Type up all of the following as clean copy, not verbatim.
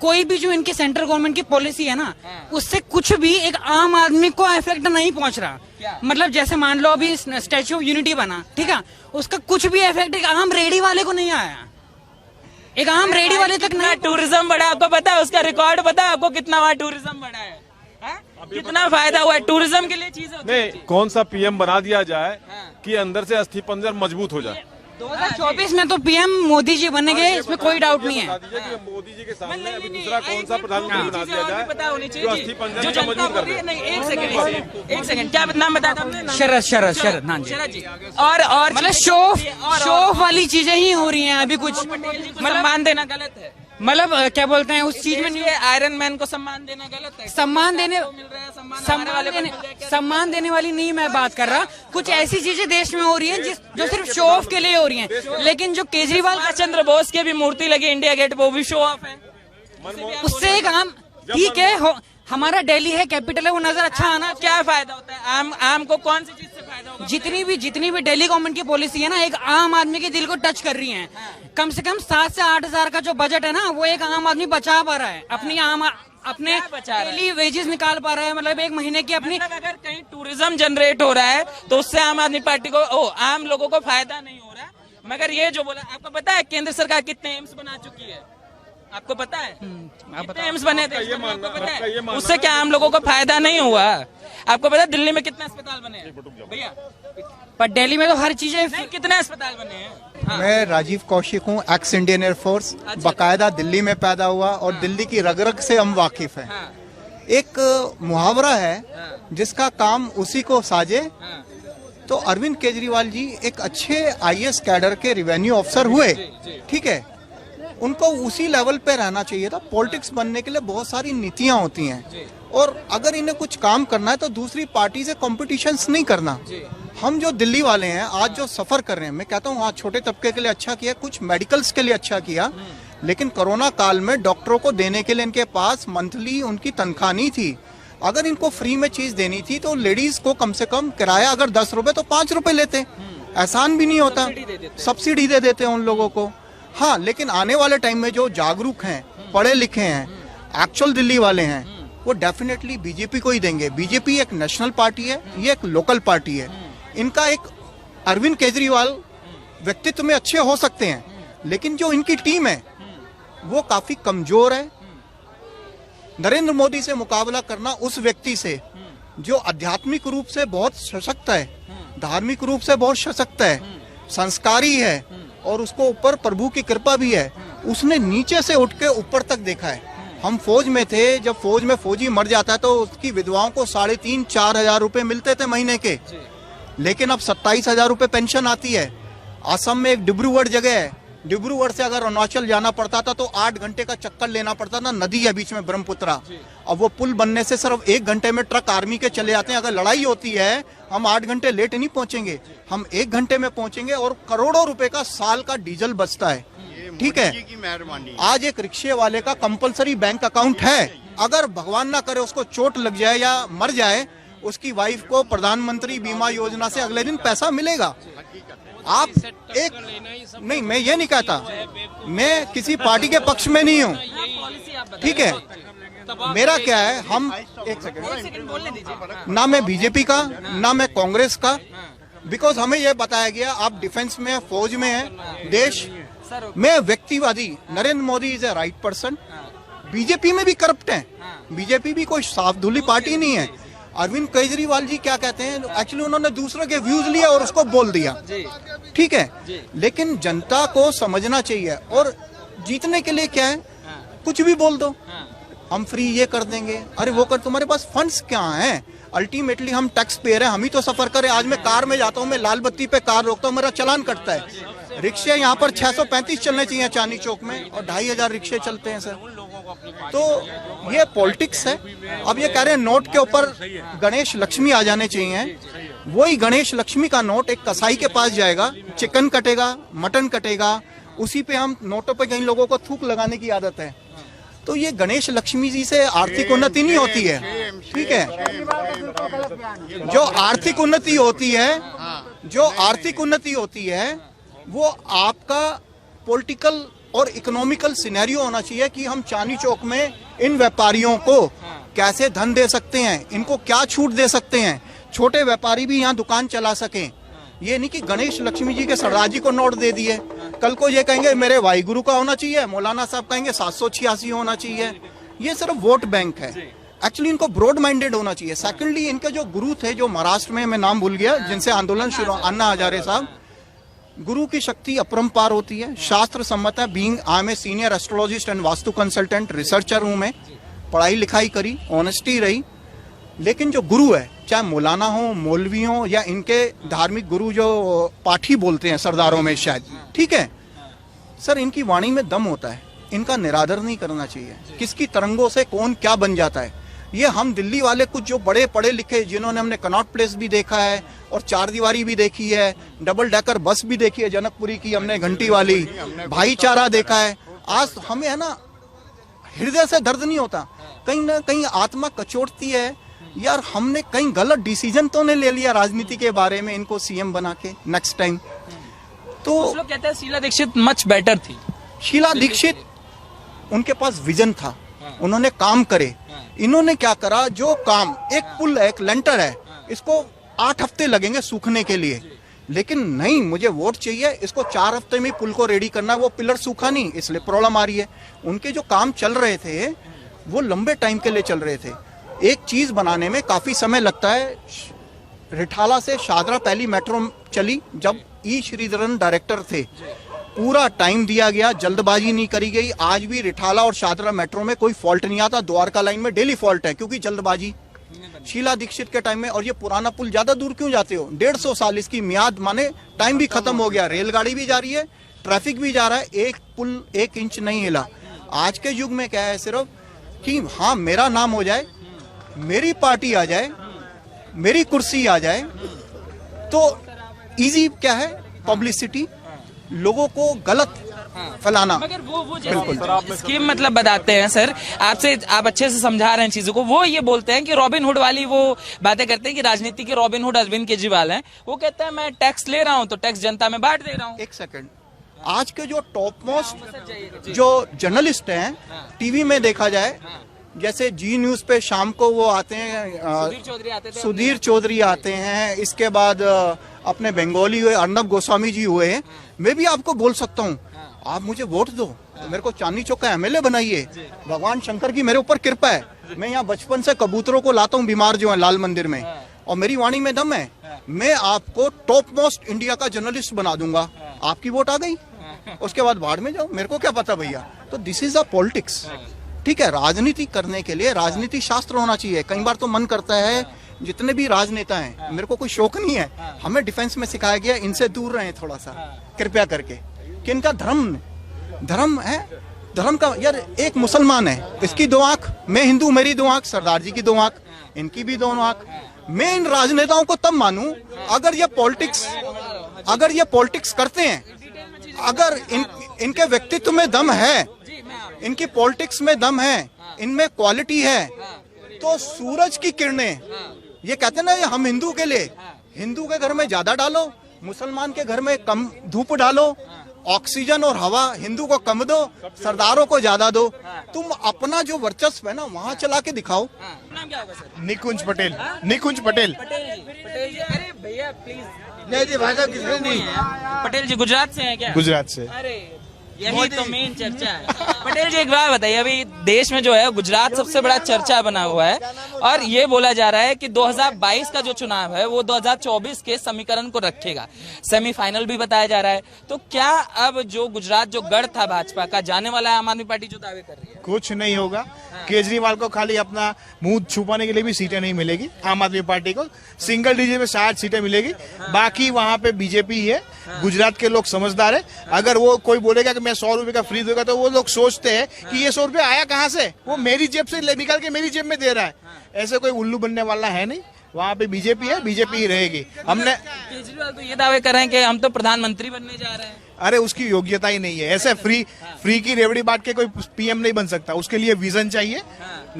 कोई भी जो इनकी सेंट्रल गवर्नमेंट की पॉलिसी है ना, उससे कुछ भी एक आम आदमी को इफेक्ट नहीं पहुंच रहा। मतलब जैसे मान लो अभी स्टैच्यू ऑफ यूनिटी बना, ठीक है, उसका कुछ भी इफेक्ट एक आम रेडी वाले को नहीं आया, एक आम रेडी वाले तक नहीं। टूरिज्म बढ़ा, आपको पता है? उसका रिकॉर्ड पता है आपको कितना वहाँ टूरिज्म बढ़ा है? कितना फायदा हुआ है टूरिज्म के लिए? चीजें नहीं, कौन सा पीएम बना दिया जाए कि अंदर से अस्थि पंजर मजबूत हो जाए। 2024 में तो पीएम मोदी जी बनेंगे, इसमें कोई डाउट नहीं है। मोदी जी के सामने अभी दूसरा कौन सा प्रधानमंत्री बना दिया जाए पता होनी जो अस्थि पंजर को मजबूत कर दे। नहीं, एक सेकंड, क्या नाम बताया था आपने? शरद हाँ जी। शरद जी। और मतलब शो वाली चीजें ही हो रही हैं अभी कुछ। मतलब सम्मान देना गलत है? मतलब क्या बोलते हैं उस चीज में नहीं, आयरन मैन को सम्मान देना गलत है? सम्मान देने मिल रहा है सम्मान देने वाली नहीं मैं बात कर रहा। कुछ ऐसी चीजें देश में हो रही हैं जो सिर्फ शो ऑफ के लिए हो रही हैं। लेकिन जो केजरीवाल चंद्र बोस की भी मूर्ति लगी इंडिया गेट पे, वो भी शो ऑफ है। उससे एक आम, ठीक है, हमारा दिल्ली है, कैपिटल है, वो नजर अच्छा आना। क्या फायदा होता है आम को? कौन सी चीज से फायदा होगा? जितनी भी दिल्ली गवर्नमेंट की पॉलिसी है ना, एक आम आदमी के दिल को टच कर रही है। कम से कम 7 से 8 हजार का जो बजट है ना, वो एक आम आदमी बचा पा रहा है, अपने डेली वेजेस निकाल पा रहा है। मतलब एक महीने की अपनी, अगर कहीं टूरिज्म जनरेट हो रहा है तो उससे आम आदमी पार्टी को, आम लोगों को फायदा नहीं हो रहा। मगर ये जो बोला, आपको पता है केंद्र सरकार कितने एम्स बना चुकी है? आपको पता है कितने एम्स बने थे? आपको पता है उससे क्या आम लोगों को फायदा नहीं हुआ? आपको पता है दिल्ली में कितने अस्पताल बने हैं भैया? पर दिल्ली में तो हर चीजें, कितने अस्पताल बने हैं? मैं राजीव कौशिक हूँ, एक्स इंडियन एयरफोर्स, बाकायदा दिल्ली में पैदा हुआ और दिल्ली की रग रग से हम वाकिफ हैं। एक मुहावरा है, जिसका काम उसी को साजे। तो अरविंद केजरीवाल जी एक अच्छे आईएएस कैडर के रेवेन्यू ऑफिसर हुए, ठीक है, उनको उसी लेवल पे रहना चाहिए था। पॉलिटिक्स बनने के लिए बहुत सारी नीतियां होती हैं, और अगर इन्हें कुछ काम करना है तो दूसरी पार्टी से कॉम्पिटिशन नहीं करना। हम जो दिल्ली वाले हैं आज जो सफर कर रहे हैं, मैं कहता हूँ आज छोटे तबके के लिए अच्छा किया, कुछ मेडिकल्स के लिए अच्छा किया, लेकिन कोरोना काल में डॉक्टरों को देने के लिए इनके पास मंथली उनकी तनख्वाह नहीं थी। अगर इनको फ्री में चीज देनी थी तो लेडीज को कम से कम किराया अगर 10 रुपए तो 5 रुपए लेते, एहसान भी नहीं होता, सब्सिडी दे देते हैं उन लोगों को। हाँ, लेकिन आने वाले टाइम में जो जागरूक हैं, पढ़े लिखे हैं, एक्चुअल दिल्ली वाले हैं, वो डेफिनेटली बीजेपी को ही देंगे। बीजेपी एक नेशनल पार्टी है, ये एक लोकल पार्टी है। इनका एक अरविंद केजरीवाल व्यक्तित्व में अच्छे हो सकते हैं, लेकिन जो इनकी टीम है वो काफी कमजोर है। नरेंद्र मोदी से मुकाबला करना उस व्यक्ति से जो आध्यात्मिक रूप से बहुत सशक्त है, धार्मिक रूप से बहुत सशक्त है, संस्कारी है, और उसको ऊपर प्रभु की कृपा भी है। उसने नीचे से उठ के ऊपर तक देखा है। हम फौज में थे, जब फौज में फौजी मर जाता है तो उसकी विधवाओं को 3,500-4 हजार रुपए मिलते थे महीने के, लेकिन अब 27,000 रुपए पेंशन आती है। असम में एक डिब्रूगढ़ जगह है, डिब्रूगढ़ से अगर अरुणाचल जाना पड़ता था तो 8 घंटे का चक्कर लेना पड़ता था। नदी है बीच में, ब्रह्मपुत्रा। अब वो पुल बनने से सिर्फ 1 घंटे में ट्रक आर्मी के चले जाते हैं। अगर लड़ाई होती है, हम 8 घंटे लेट नहीं पहुंचेंगे, हम 1 घंटे में पहुंचेंगे, और करोड़ों रुपए का साल का डीजल बचता है, ठीक है। आज एक रिक्शे वाले का कंपलसरी बैंक अकाउंट है, अगर भगवान ना करे उसको चोट लग जाए या मर जाए, उसकी वाइफ को प्रधानमंत्री बीमा योजना से अगले दिन पैसा मिलेगा। आप एक नहीं, मैं ये नहीं कहता, मैं किसी पार्टी के पक्ष में नहीं हूँ, ठीक है। मेरा क्या है, हम एक सेकंड, ना मैं बीजेपी का ना मैं कांग्रेस का, बिकॉज हमें यह बताया गया आप डिफेंस में, फौज में है, देश में व्यक्तिवादी। Narendra Modi is a right person. BJP में भी करप्ट है, बीजेपी भी कोई साफ धुली पार्टी नहीं है। अरविंद केजरीवाल जी क्या कहते हैं, एक्चुअली उन्होंने दूसरे के व्यूज लिए और उसको बोल दिया, ठीक है, लेकिन जनता को समझना चाहिए। और जीतने के लिए क्या है, कुछ भी बोल दो, हम फ्री ये कर देंगे, अरे वो कर, तुम्हारे पास फंड्स क्या हैं? अल्टीमेटली हम टैक्स पेयर हैं, हम ही तो सफर करें। आज मैं कार में जाता हूँ, मैं लाल बत्ती पे कार रोकता हूँ, मेरा चालान कटता है। रिक्शे यहाँ पर 635 चलने चाहिए चांदनी चौक में, और 2,500 रिक्शे चलते हैं सर। तो ये पॉलिटिक्स है। अब ये कह रहे हैं नोट के ऊपर गणेश लक्ष्मी आ जाने चाहिए, वही गणेश लक्ष्मी का नोट एक कसाई के पास जाएगा, चिकन कटेगा, मटन कटेगा, उसी पे हम नोटों पे कई लोगों को थूक लगाने की आदत है। तो ये गणेश लक्ष्मी जी से आर्थिक उन्नति नहीं होती है, ठीक है। जो आर्थिक उन्नति होती है, जो आर्थिक उन्नति होती है, वो आपका पॉलिटिकल और इकोनॉमिकल सिनेरियो होना चाहिए कि हम चांदनी चौक में इन व्यापारियों को कैसे धन दे सकते हैं, इनको क्या छूट दे सकते हैं, छोटे व्यापारी भी यहाँ दुकान चला सकें। ये नहीं कि गणेश लक्ष्मी जी के सरदार जी को नोट दे दिए, कल को ये कहेंगे मेरे वाहिगुरु का होना चाहिए, मौलाना साहब कहेंगे 786 होना चाहिए। ये सिर्फ वोट बैंक है। एक्चुअली इनको ब्रॉड माइंडेड होना चाहिए। सेकंडली, इनके जो गुरु थे जो महाराष्ट्र में, मैं नाम भूल गया, जिनसे आंदोलन शुरू, अन्ना हजारे साहब, गुरु की शक्ति अपरंपार होती है, शास्त्र सम्मत है। Being I am a senior astrologist and vastu consultant, researcher हूं मैं, पढ़ाई लिखाई करी, ऑनेस्टी रही। लेकिन जो गुरु है, चाहे मौलाना हो, मौलवी हो, या इनके धार्मिक गुरु जो पाठी बोलते हैं सरदारों में शायद, ठीक है सर, इनकी वाणी में दम होता है, इनका निरादर नहीं करना चाहिए। किसकी तरंगों से कौन क्या बन जाता है, ये हम दिल्ली वाले कुछ जो बड़े पढ़े लिखे, जिन्होंने हमने कनॉट प्लेस भी देखा है और चार दीवारी भी देखी है, डबल डेकर बस भी देखी है जनकपुरी की हमने, घंटी वाली, भाईचारा देखा है, आज हमें है ना हृदय से दर्द नहीं होता, कहीं ना कहीं आत्मा कचोटती है यार, हमने कहीं गलत डिसीजन तो नहीं ले लिया राजनीति के बारे में इनको सीएम बना के नेक्स्ट टाइम। तो कुछ लोग कहते हैं शीला दीक्षित मच बेटर थी। शीला दीक्षित, उनके पास विजन था, उन्होंने काम करे। इन्होंने क्या करा, जो काम, एक पुल है, एक लेंटर है, इसको 8 हफ्ते लगेंगे सूखने के लिए, लेकिन नहीं, मुझे वोट चाहिए, इसको 4 हफ्ते में पुल को रेडी करना, वो पिलर सूखा नहीं, इसलिए प्रॉब्लम आ रही है। उनके जो काम चल रहे थे वो लंबे टाइम के लिए चल रहे थे। एक चीज बनाने में काफी समय लगता है। रिठाला से शादरा पहली मेट्रो चली जब ई श्रीधरन डायरेक्टर थे, पूरा टाइम दिया गया, जल्दबाजी नहीं करी गई। आज भी रिठाला और शादरा मेट्रो में कोई फॉल्ट नहीं आता, द्वारका लाइन में डेली फॉल्ट है, क्योंकि जल्दबाजी शीला दीक्षित के टाइम में। और ये पुराना पुल ज्यादा दूर क्यों जाते हो, 150 साल इसकी मियाद, माने टाइम भी खत्म हो गया, रेलगाड़ी भी जा रही है, ट्रैफिक भी जा रहा है, एक पुल 1 इंच नहीं हिला। आज के युग में क्या है, सिर्फ कि हाँ मेरा नाम हो जाए, मेरी पार्टी आ जाए, मेरी कुर्सी आ जाए, तो इजी क्या है, पब्लिसिटी, लोगों को गलत फैलाना। मगर वो स्कीम मतलब बताते हैं सर, आपसे आप अच्छे से समझा रहे हैं चीजों को। वो ये बोलते हैं कि रॉबिन हुड वाली वो बातें करते हैं कि राजनीति के रॉबिन हुड अरविंद केजरीवाल हैं। वो कहते हैं मैं टैक्स ले रहा हूं तो टैक्स जनता में बांट दे रहा हूं। एक सेकंड, आज के जो टॉप मोस्ट जो जर्नलिस्ट हैं, टीवी में देखा जाए, जैसे जी न्यूज पे शाम को वो आते हैं, सुधीर चौधरी आते हैं, इसके बाद अपने बंगाली हुए अर्नब गोस्वामी जी हुए। मैं भी आपको बोल सकता हूँ, आप मुझे वोट दो, तो मेरे को चांदनी चौक का एमएलए बनाइए, भगवान शंकर की मेरे ऊपर कृपा है। मैं यहाँ बचपन से कबूतरों को लाता हूँ बीमार जो है लाल मंदिर में, और मेरी वाणी में दम है, मैं आपको टॉप मोस्ट इंडिया का जर्नलिस्ट बना दूंगा। आपकी वोट आ गई, उसके बाद बाढ़ में जाओ, मेरे को क्या पता भैया। तो दिस इज अ पॉलिटिक्स, ठीक है। राजनीति करने के लिए राजनीति शास्त्र होना चाहिए। कई बार तो मन करता है, जितने भी राजनेता हैं, मेरे को कोई शौक नहीं है, हमें डिफेंस में सिखाया गया इनसे दूर रहें थोड़ा सा कृपया करके, कि इनका धर्म है, धर्म का यार, एक मुसलमान है, इसकी 2 आंख, मैं हिंदू मेरी 2 आंख, सरदार जी की 2 आंख, इनकी भी 2 आंख। मैं इन राजनेताओं को तब मानूं अगर ये पॉलिटिक्स करते हैं, अगर इनके व्यक्तित्व में दम है, इनकी पॉलिटिक्स में दम है, इनमें क्वालिटी है, तो सूरज की किरणें, ये कहते हैं ना, ये हम हिंदू के लिए, हिंदू के घर में ज्यादा डालो, मुसलमान के घर में कम धूप डालो, ऑक्सीजन और हवा हिंदू को कम दो, सरदारों को ज्यादा दो। तुम अपना जो वर्चस्व है ना वहाँ चला के दिखाओ। नाम क्या होगा सर? निकुंज पटेल। निकुंज पटेल। पटेल जी, अरे भैया प्लीज। नहीं जी, भाई साहब किसने नहीं। पटेल जी गुजरात से हैं क्या? गुजरात से। अरे यही तो मेन चर्चा है। पटेल जी एक बात बताइए, अभी देश में जो है गुजरात सबसे बड़ा चर्चा बना हुआ है, और ये बोला जा रहा है कि 2022 का जो चुनाव है वो 2024 के समीकरण को रखेगा, सेमीफाइनल भी बताया जा रहा है। तो क्या अब जो गुजरात जो गढ़ था भाजपा का, जाने वाला है आम आदमी पार्टी जो दावे कर रही है? कुछ नहीं होगा। केजरीवाल को खाली अपना मुंह छुपाने के लिए भी सीटें नहीं मिलेगी। आम आदमी पार्टी को सिंगल डिजिट में 60 सीटें मिलेगी, बाकी वहाँ पे बीजेपी ही है। गुजरात के लोग समझदार है। अगर वो कोई बोलेगा कि मैं 100 रुपए का फ्री दूंगा, तो वो लोग सोचते हैं कि ये 100 रुपए आया कहाँ से, वो मेरी जेब से निकाल के मेरी जेब में दे रहा है। ऐसे कोई उल्लू बनने वाला है नहीं। वहाँ पे बीजेपी है, बीजेपी ही रहेगी। हमने केजरीवाल तो ये दावे कर रहे हैं कि हम तो प्रधानमंत्री बनने जा रहे हैं। अरे उसकी योग्यता ही नहीं है। ऐसे फ्री की रेवड़ी बांट के कोई पीएम नहीं बन सकता। उसके लिए विजन चाहिए,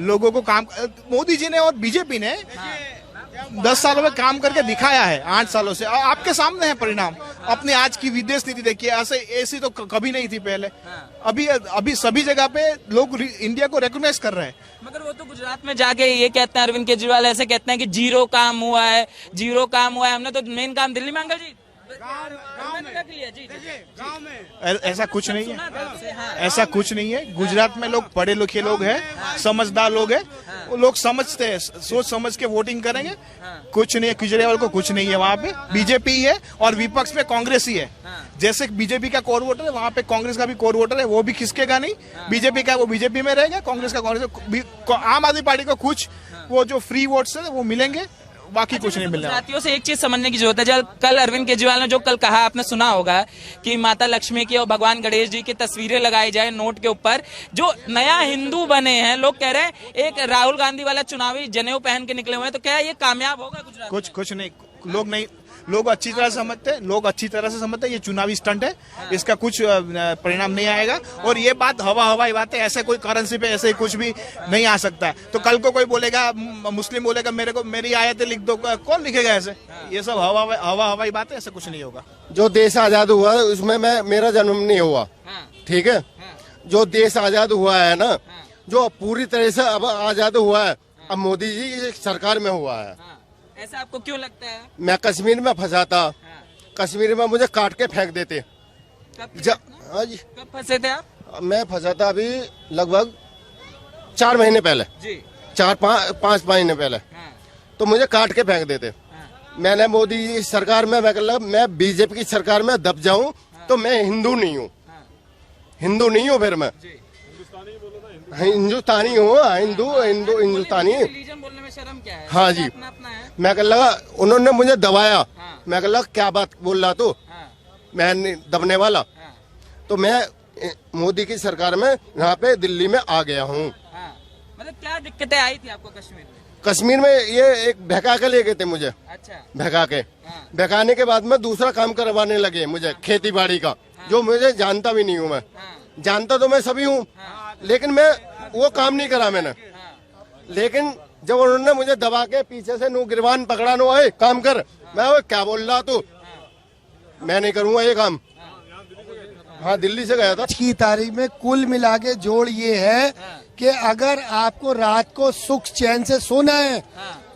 लोगों को काम। मोदी जी ने और बीजेपी ने 10 सालों में काम करके दिखाया है, 8 सालों से, आपके सामने है परिणाम। अपनी आज की विदेश नीति देखिए, ऐसी तो कभी नहीं थी पहले। अभी सभी जगह पे लोग इंडिया को रिकॉग्नाइज कर रहे हैं। मगर वो तो गुजरात में जाके ये कहते हैं, अरविंद केजरीवाल ऐसे कहते हैं कि जीरो काम हुआ है, जीरो काम हुआ है। हमने तो मेन काम दिल्ली में अंकल जी ऐसा कुछ नहीं है, ऐसा कुछ नहीं है। गुजरात में लोग पढ़े लिखे लोग हैं, समझदार लोग हैं, वो लोग समझते हैं, सोच समझ के वोटिंग करेंगे। कुछ नहीं है, केजरीवाल को कुछ नहीं है। वहाँ पे बीजेपी है और विपक्ष में कांग्रेस ही है। जैसे बीजेपी का कोर वोटर है, वहाँ पे कांग्रेस का भी कोर वोटर है, वो भी खिसकेगा नहीं। बीजेपी का वो बीजेपी में रहेगा, कांग्रेस का कांग्रेस। आम आदमी पार्टी को कुछ वो जो फ्री वोट्स है वो मिलेंगे, बाकी कुछ नहीं मिल रहा। साथियों से एक चीज समझने की जरूरत है। जब कल अरविंद केजरीवाल ने जो कल कहा, आपने सुना होगा कि माता लक्ष्मी की और भगवान गणेश जी की तस्वीरें लगाई जाए नोट के ऊपर। जो नया हिंदू बने हैं लोग कह रहे हैं, एक राहुल गांधी वाला चुनावी जनेऊ पहन के निकले हुए हैं, तो क्या ये कामयाब होगा गुजरात? कुछ नहीं, लोग अच्छी तरह से समझते हैं ये चुनावी स्टंट है, इसका कुछ परिणाम नहीं आएगा। और ये बात हवाई बात है, ऐसे कोई करेंसी पे ऐसे कुछ भी नहीं आ सकता है। तो कल को कोई बोलेगा, मुस्लिम बोलेगा मेरे को मेरी आयतें लिख दो, कौन लिखेगा ऐसे? ये सब हवाई बात है, ऐसा कुछ नहीं होगा। जो देश आजाद हुआ उसमें मेरा जन्म नहीं हुआ, ठीक है। जो देश आजाद हुआ है ना, जो पूरी तरह से अब आजाद हुआ है, अब मोदी जी की सरकार में हुआ है। ऐसा आपको क्यों लगता है? मैं कश्मीर में फंसा था, कश्मीर में मुझे काट के फेंक देते। हाँ जी। कब फंसे थे आप? मैं फंसा था अभी लगभग 4 महीने पहले जी, 4-5 महीने पहले। तो मुझे काट के फेंक देते। मैंने मोदी जी सरकार में मैं बीजेपी की सरकार में दब जाऊं तो मैं हिंदू नहीं हूँ, फिर मैं हिंदुस्तानी हूँ, हिंदुस्तानी। बोलने में शर्म क्या है? हाँ जी, अपना है। मैं कह लगा उन्होंने मुझे दबाया। मैं कह लगा क्या बात बोल रहा तू, मैं दबने वाला। तो मैं मोदी की सरकार में यहाँ पे दिल्ली में आ गया हूँ। मतलब क्या दिक्कतें आई थी आपको कश्मीर में? कश्मीर में ये एक बहका के ले गए थे मुझे। अच्छा। बहकाने के बाद में दूसरा काम करवाने लगे मुझे, खेती बाड़ी का, जो मुझे जानता भी नहीं हूँ। मैं जानता तो मैं सभी हूँ, लेकिन मैं वो काम नहीं करा मैंने। लेकिन जब उन्होंने मुझे दबा के पीछे से नो गिरवान पकड़ा, नो आए काम कर, मैं क्या बोल रहा तू, मैं नहीं करूँगा ये काम। हाँ, दिल्ली से गया था। आज की तारीख में कुल मिला के जोड़ ये है कि अगर आपको रात को सुख चैन से सोना है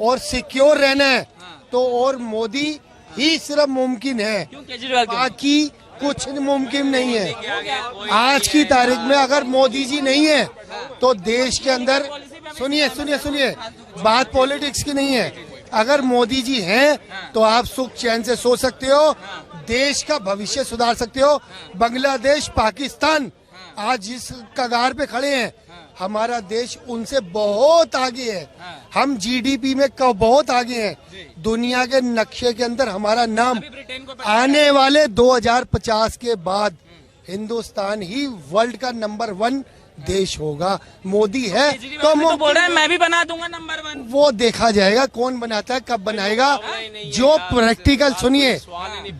और सिक्योर रहना है तो और मोदी ही सिर्फ मुमकिन है, बाकी कुछ मुमकिन नहीं है। आज की तारीख में अगर मोदी जी नहीं है तो देश के अंदर, सुनिए, बात पॉलिटिक्स की नहीं है। अगर मोदी जी हैं तो आप सुख चैन से सो सकते हो, देश का भविष्य सुधार सकते हो। बांग्लादेश, पाकिस्तान आज जिस कगार पे खड़े हैं, हमारा देश उनसे बहुत आगे है। हम जीडीपी में बहुत आगे हैं। दुनिया के नक्शे के अंदर हमारा नाम आने वाले 2050 के बाद हिंदुस्तान ही वर्ल्ड का नंबर 1 देश होगा। मोदी है तो बोल रहे हैं मैं भी बना दूंगा नंबर 1। वो देखा जाएगा कौन बनाता है, कब बनाएगा। जो प्रैक्टिकल, सुनिए,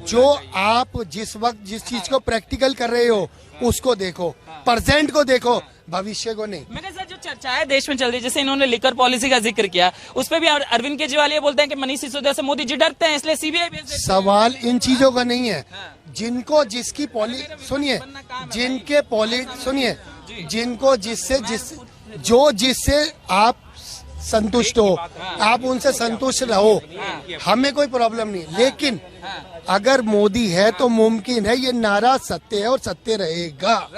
जो आप जिस वक्त जिस चीज को प्रैक्टिकल कर रहे हो उसको देखो, प्रेजेंट को देखो, भविष्य को नहीं। मेरे साथ जो चर्चाएं देश में चल रही है, जैसे इन्होंने लिकर पॉलिसी का जिक्र किया, उस पर भी अरविंद केजरीवाल ये बोलते हैं कि मनीष सिसोदिया से मोदी जी डरते हैं, इसलिए सीबीआई भेज देते हैं। सवाल इन चीजों का नहीं है। जिनको जिसकी सुनिए, जिनको जिससे आप संतुष्ट हो, आप उनसे संतुष्ट रहो, हमें कोई प्रॉब्लम नहीं। लेकिन अगर मोदी है तो मुमकिन है, ये नारा सत्य है और सत्य रहेगा।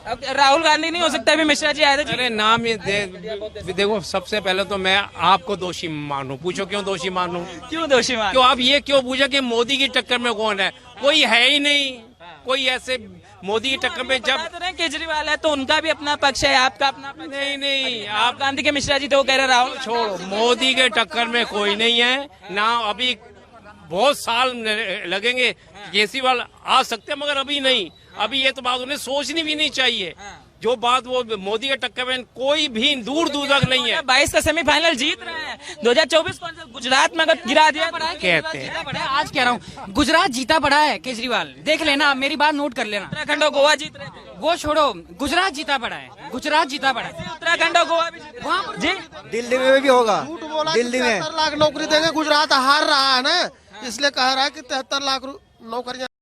अब राहुल गांधी नहीं हो सकता? अभी मिश्रा जी आए थे। अरे नाम ये देखो, सबसे पहले तो मैं आपको दोषी मानूं। पूछो क्यों दोषी मानूं? क्यों दोषी मानूं? क्यों आप ये क्यों पूछा कि मोदी की टक्कर में कौन है? कोई है ही नहीं, कोई ऐसे मोदी की टक्कर में। जब केजरीवाल है तो उनका भी अपना पक्ष है, आपका अपना पक्ष। नहीं, आप गांधी के मिश्रा जी तो वो कह रहे राहुल छोड़ो, मोदी के टक्कर में कोई नहीं है ना। अभी बहुत साल लगेंगे, केजरीवाल आ सकते हैं, मगर अभी नहीं। अभी ये तो बात उन्हें सोचनी भी नहीं चाहिए। जो बात वो मोदी के टक्कर में कोई भी दूर तक नहीं है। 22 का सेमीफाइनल जीत रहे हैं 2024 कौन सा गुजरात में अगर गिरा दिया तो कहते हैं। जीता पड़ा है, आज कह रहा हूँ गुजरात जीता पड़ा है केजरीवाल, देख लेना, आप मेरी बात नोट कर लेना। उत्तराखंड और गोवा जीत रहे थे, वो छोड़ो, गुजरात जीता पड़ा है, गुजरात जीता पड़ा है। उत्तराखंड और गोवा भी जीते। वहाँ पर जी दिल्ली में भी होगा, दिल्ली में 73 लाख नौकरी देंगे, गुजरात हार रहा है ना, इसलिए कह रहा है कि 73 लाख नौकरियां